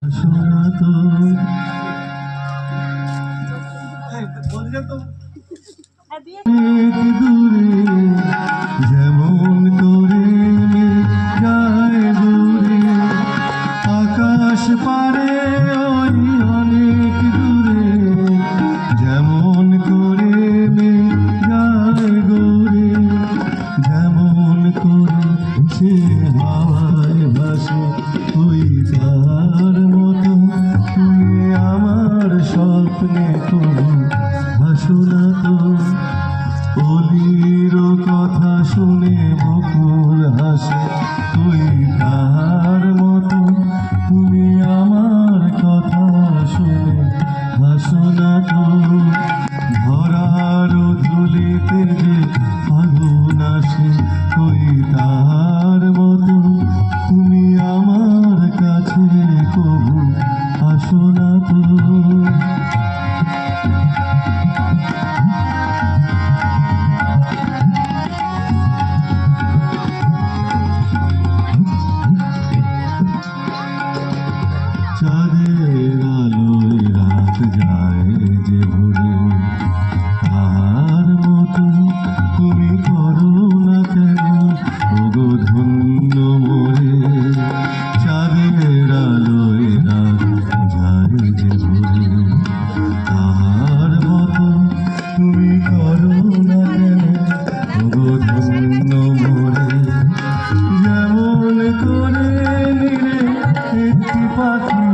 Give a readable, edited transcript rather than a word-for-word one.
শোনা তো দূরে যেমন করে যায় দূরে আকাশ পারে ওই অনেক দূরে যেমন করে যায় দূরে যেমন করে সে হাওয়ায় ভাসে তুই তার মতো তুই আমার স্বপ্নে কোনো ভাসো না তো অলির কথা শুনে বকুল হাসে তুই তার মতো তুমি আমার কথা শুনে হাসো না তো ধরার ধুলিতে যে আগুন আসে তুই তার মতো তুমি আমার কাছে কবু আসো না তো চাঁদের আলোয় রাত যায় যে ভোরে তার মতো তুমি করো না কেন ওগো ধন্য মোরে চাঁদের আলোয় রাত যায় যে ভোরে তার মতো তুমি করো না কেন ওগো ধন্য মোরে যেমন করে নিরে একটি পাখি